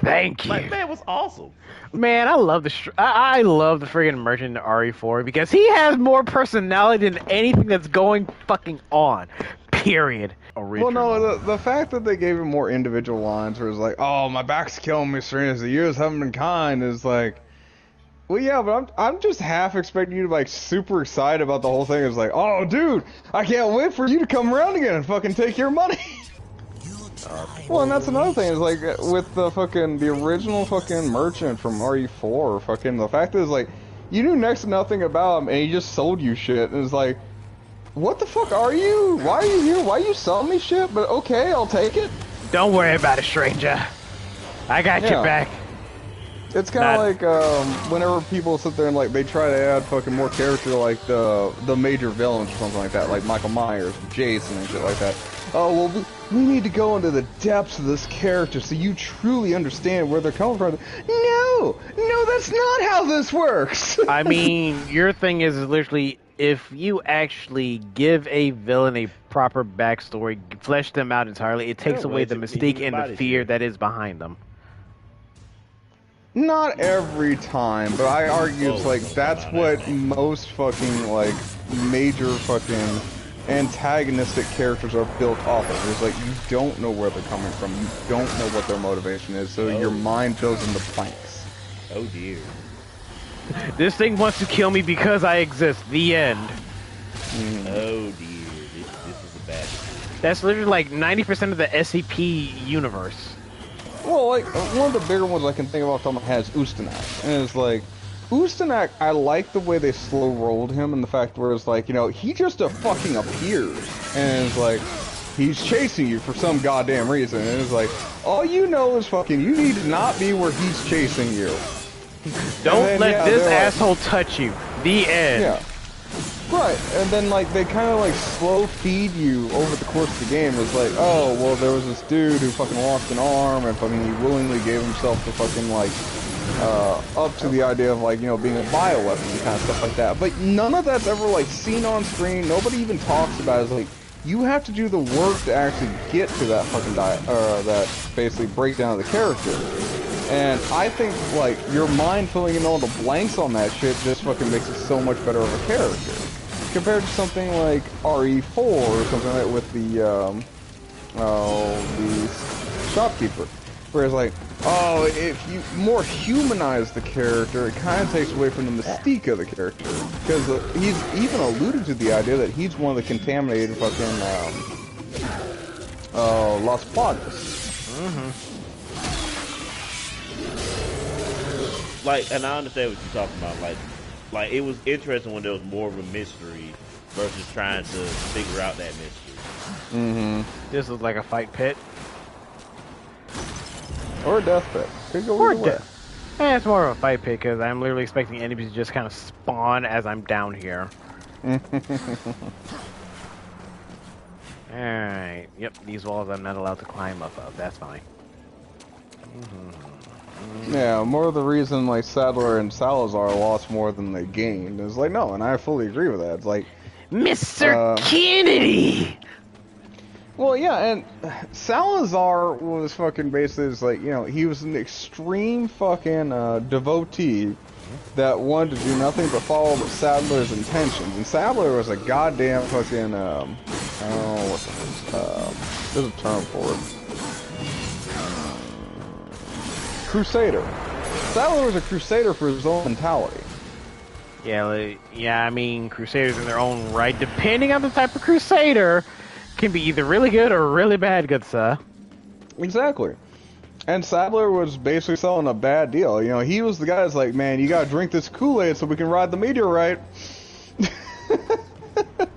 Thank you. Like, man, it was awesome. Man, I love I love the friggin' merchant in RE4 because he has more personality than anything that's going fucking on. Period. Well, no, the fact that they gave him more individual lines where it's like, oh, my back's killing me, Serena, the years haven't been kind, is like, well, yeah, but I'm just half expecting you to be, like, super excited about the whole thing. It's like, oh, dude, I can't wait for you to come around again and fucking take your money. Well, and that's another thing, is like, with the original fucking merchant from RE4, fucking, the fact is, like, you knew next to nothing about him, and he just sold you shit, and it's like, what the fuck are you? Why are you here? Why are you selling me shit? But okay, I'll take it. Don't worry about it, stranger. I got your back. It's kind of like, whenever people sit there and, like, they try to add fucking more character, like, the major villains or something like that, like Michael Myers, Jason, and shit like that. Oh, well, we need to go into the depths of this character so you truly understand where they're coming from. No, that's not how this works. I mean, your thing is literally, if you actually give a villain a proper backstory, flesh them out entirely, it takes away the mystique and the fear that is behind them. Not every time, but I argue it's like that's what most fucking like major fucking antagonistic characters are built off of. It's like you don't know where they're coming from, you don't know what their motivation is, so your mind fills in the blanks. Oh dear. This thing wants to kill me because I exist. The end. Oh dear. This is a bad thing. That's literally like 90% of the SCP universe. Well, like, one of the bigger ones I can think of off the top of my head is Ustanak. And it's like, Ustanak, I like the way they slow-rolled him and the fact where it's like, you know, he just fucking appears. And it's like, he's chasing you for some goddamn reason. And it's like, all you know is fucking, you need to not be where he's chasing you. Don't let this asshole touch you. The end. Yeah. Right, and then like they kind of like slow feed you over the course of the game. It's like, oh well, there was this dude who fucking lost an arm, and fucking he willingly gave himself to fucking like up to the idea of like, you know, being a bioweapon and kind of stuff like that. But none of that's ever like seen on screen. Nobody even talks about it. It's like you have to do the work to actually get to that fucking that basically breakdown of the character. And I think, like, your mind filling in all the blanks on that shit just fucking makes it so much better of a character. Compared to something like RE4 or something like with the shopkeeper. Whereas, like, oh, if you more humanize the character, it kind of takes away from the mystique of the character. Because he's even alluded to the idea that he's one of the contaminated fucking, Las Plagas. Mm-hmm. Like, and I understand what you're talking about. Like it was interesting when there was more of a mystery versus trying to figure out that mystery. Mm-hmm. This is like a fight pit. Or a death pit. Could go Or either way. it's more of a fight pit because I'm literally expecting enemies to just kind of spawn as I'm down here. Alright. Yep, these walls I'm not allowed to climb up of. That's fine. Yeah, more of the reason like Sadler and Salazar lost more than they gained is like, no, and I fully agree with that. It's like Mr. Kennedy! Well, yeah, and Salazar was fucking basically like, you know, he was an extreme fucking devotee that wanted to do nothing but follow Sadler's intentions. And Sadler was a goddamn fucking, I don't know what there's a term for it. Crusader. Sadler was a crusader for his own mentality. Yeah, I mean, crusaders in their own right, depending on the type of crusader, can be either really good or really bad, good sir. Exactly. And Sadler was basically selling a bad deal. You know, he was the guy that's like, man, you gotta drink this Kool-Aid so we can ride the meteorite.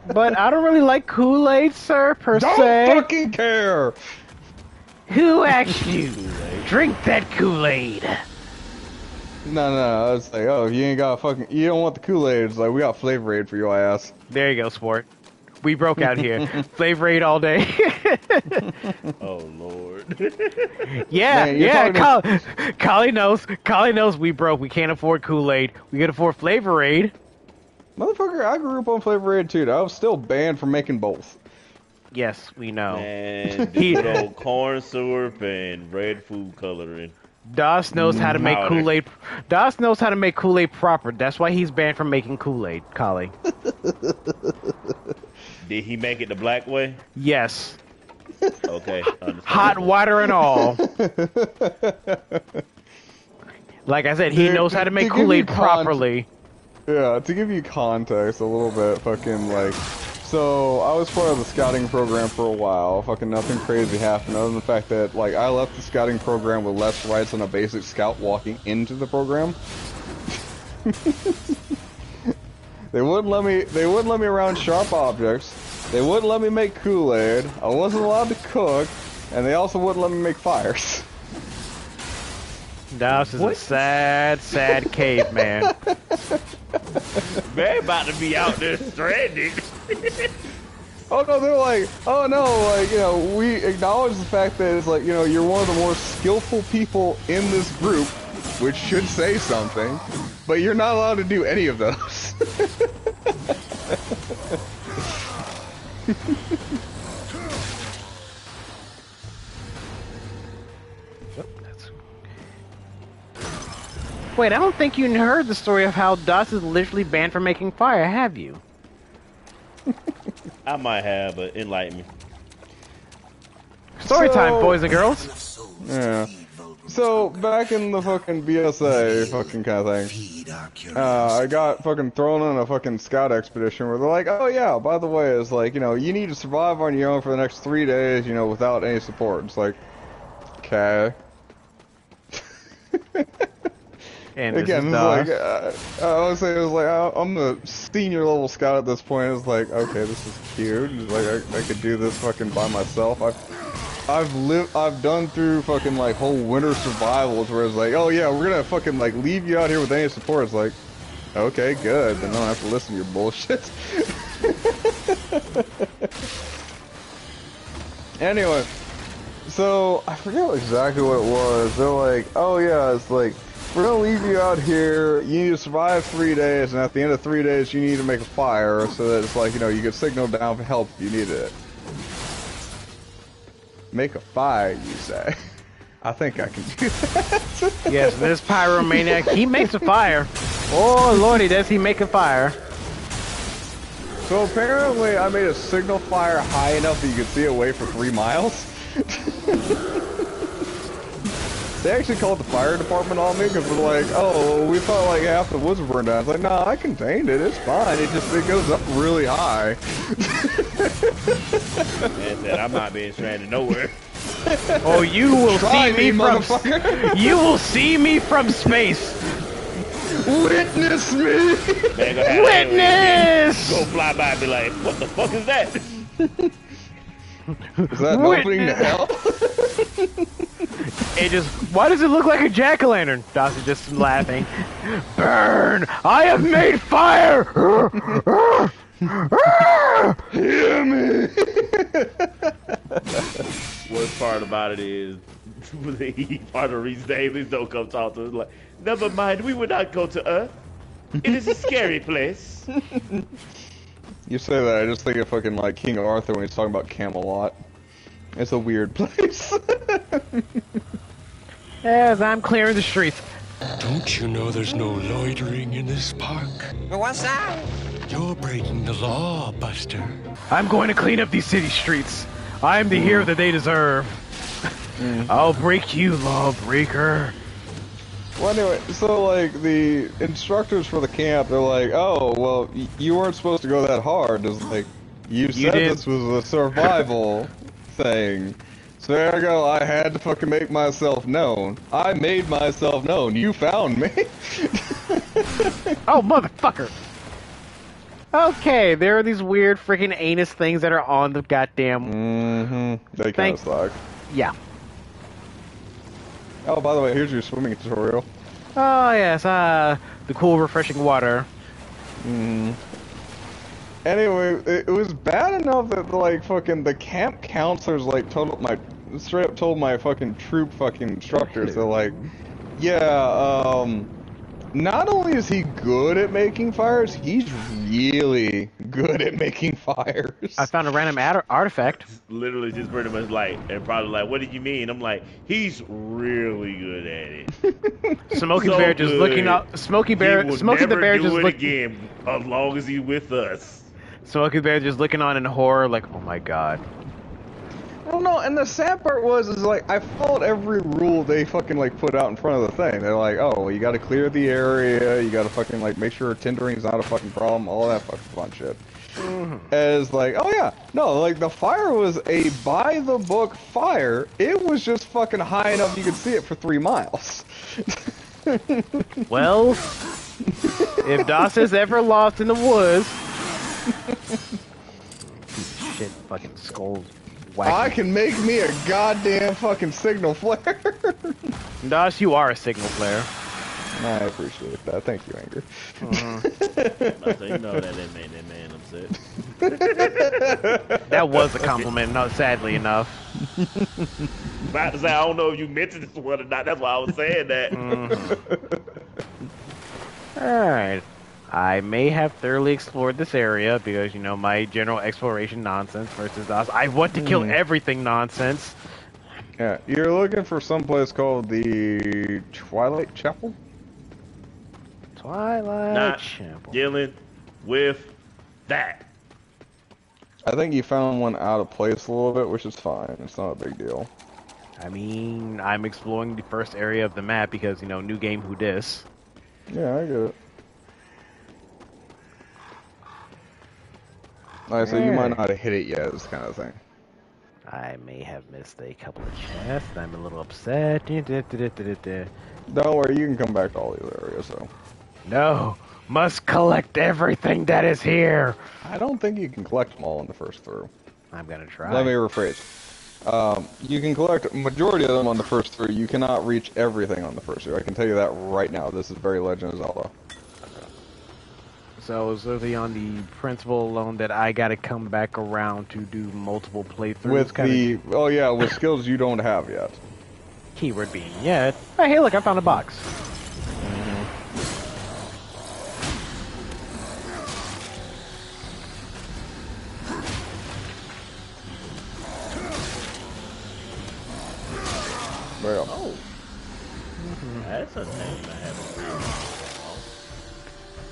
But I don't really like Kool-Aid, sir, per se. Don't fucking care! Who asked you? Drink that Kool-Aid. No, it's like, oh, if you ain't got fucking, you don't want the Kool-Aid, it's like, we got Flavor Aid for your ass. There you go, sport. We broke out here. Flavor Aid all day. Oh, Lord. Yeah. Collie knows we broke. We can't afford Kool-Aid. We can afford Flavor Aid. Motherfucker, I grew up on Flavor Aid too. I was still banned from making both. Yes, we know. And good old corn syrup and red food coloring. Das knows how to make Powder. Kool-Aid. Das knows how to make Kool-Aid proper. That's why he's banned from making Kool-Aid, Collie. Did he make it the black way? Yes. Okay. Hot water and all. Like I said, he knows how to make Kool-Aid properly. Yeah, to give you context a little bit, fucking like, so I was part of the scouting program for a while. Fucking nothing crazy happened other than the fact that like I left the scouting program with less rights than a basic scout walking into the program. They wouldn't let me around sharp objects. They wouldn't let me make Kool-Aid. I wasn't allowed to cook, and they also wouldn't let me make fires. Das is a sad, sad caveman. Man about to be out there stranded. Oh no, they're like, oh no, like, you know, we acknowledge the fact that it's like, you know, you're one of the more skillful people in this group, which should say something, but you're not allowed to do any of those. Wait, I don't think you heard the story of how Das is literally banned from making fire, have you? I might have, but enlighten me. Story time, boys and girls. Yeah. So, back in the fucking BSA fucking kind of thing, I got fucking thrown on a fucking scout expedition where they're like, oh yeah, by the way, it's like, you know, you need to survive on your own for the next 3 days, you know, without any support. It's like, okay. And again, it's like, I would say it was like, I'm the senior level scout at this point. It's like, okay, this is cute. It's like, I could do this fucking by myself. I've done through fucking like whole winter survivals where it's like, oh yeah, we're gonna fucking like leave you out here with any support. It's like, okay, good. Then I don't have to listen to your bullshit. Anyway, so I forget exactly what it was. They're like, oh yeah, it's like, we're gonna leave you out here, you need to survive 3 days, and at the end of 3 days you need to make a fire so that it's like, you know, you can signal down for help if you need it. Make a fire, you say. I think I can do that. Yes, this pyromaniac, he makes a fire. Oh lordy, does he make a fire? So apparently I made a signal fire high enough that you could see away for 3 miles. They actually called the fire department on me because they're like, oh, we thought like half the woods were burned down. I was like, nah, I contained it. It's fine. It goes up really high. Man said, I'm not being stranded nowhere. Oh, you will Try see me from motherfucker. you will see me from space. Witness me. Man, go have Witness. Go fly by and be like, what the fuck is that? Is that an opening to hell? It just, why does it look like a jack-o'-lantern? Dawson just laughing. Burn! I have made fire! Hear me! Worst part about it is, part of the reason the aliens don't come talk to us. Like, never mind, we will not go to Earth. It is a scary place. You say that, I just think of fucking like King Arthur when he's talking about Camelot. It's a weird place. As I'm clearing the streets. Don't you know there's no loitering in this park? What's that? You're breaking the law, Buster. I'm going to clean up these city streets. I'm the hero that they deserve. I'll break you, lawbreaker. Well, anyway, so like the instructors for the camp, they're like, "Oh, well, you weren't supposed to go that hard." It's like, you said this was a survival thing. So there I go. I had to fucking make myself known. I made myself known. You found me. Oh, motherfucker. Okay, there are these weird freaking anus things that are on the goddamn... Mm-hmm. They kind of suck. Yeah. Oh, by the way, here's your swimming tutorial. Oh, yes, the cool, refreshing water. Anyway, it was bad enough that, like, fucking the camp counselors, like, straight up told my fucking troop fucking instructors, they're like, yeah, not only is he good at making fires, he's really good at making fires. I found a random artifact. Literally just pretty much like, and probably like, what did you mean? I'm like, he's really good at it. Smokey the Bear just looking up. Smokey the Bear just looking again as long as he's with us. Smokey the Bear just looking on in horror, like, oh my god. I don't know, and the sad part is like, I followed every rule they fucking, like, put out in front of the thing. They're like, oh, well, you gotta clear the area, you gotta fucking, like, make sure tindering's not a fucking problem, all that fucking fun shit. As, like, oh yeah, no, like, the fire was a by-the-book fire, it was just fucking high enough you could see it for 3 miles. Well, if Das is ever lost in the woods... Shit, fucking skulls. I can make me a goddamn fucking signal flare. Das, you are a signal flare. I appreciate that. Thank you, Anger. So you know that didn't make that man upset. That was a compliment, no, sadly enough. About to say, I don't know if you mentioned this one or not. That's why I was saying that. Alright. I may have thoroughly explored this area because, you know, my general exploration nonsense versus us. I want to kill everything nonsense. Yeah, you're looking for some place called the Twilight Chapel? Twilight Chapel. Dealing with that. I think you found one out of place a little bit, which is fine. It's not a big deal. I mean, I'm exploring the first area of the map because, you know, new game, who dis? Yeah, I get it. Alright, so you might not have hit it yet, this kind of thing. I may have missed a couple of chests. I'm a little upset. Don't worry, you can come back to all the other areas, though. No, must collect everything that is here. I don't think you can collect them all in the first through. I'm gonna try. Let me rephrase. You can collect a majority of them on the first through. You cannot reach everything on the first through. I can tell you that right now. This is very Legend of Zelda. So it's literally on the principle alone that I gotta come back around to do multiple playthroughs. With the oh yeah, with skills you don't have yet. Keyword being yet. Oh, hey, look, I found a box. Well, Oh. That's a name I haven't heard.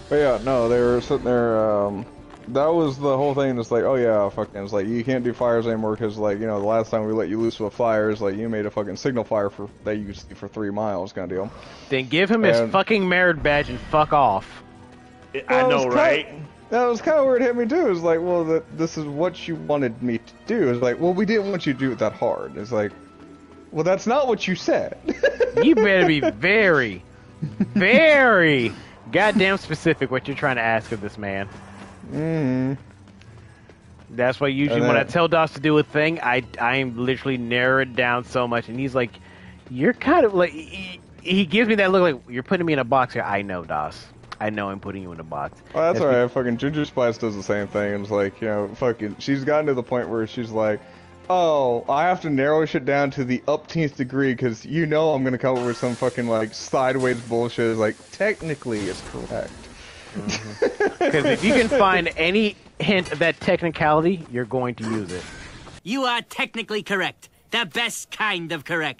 but yeah, no, they were sitting there. That was the whole thing. It's like, oh yeah, fucking. It's like you can't do fires anymore because, like, you know, the last time we let you loose with fires, like you made a fucking signal fire that you could see for 3 miles, kind of deal. Then give him his fucking merit badge and fuck off. I know, right? That was kind of where it hit me too. It's like, well, this is what you wanted me to do. It's like, well, we didn't want you to do it that hard. It's like, well, that's not what you said. You better be very, very goddamn specific what you're trying to ask of this man. That's why usually when I tell DOS to do a thing, I'm literally narrow it down so much, and he's like, "You're kind of like," he gives me that look like, "You're putting me in a box here." I know, DOS. I know I'm putting you in a box. Well, that's alright. Fucking Ginger Spice does the same thing. It's like, you know, fucking, she's gotten to the point where she's like, oh, I have to narrow shit down to the upteenth degree because you know I'm gonna come up with some fucking like sideways bullshit. It's like, technically, it's correct. Because if you can find any hint of that technicality, you're going to use it. You are technically correct. The best kind of correct.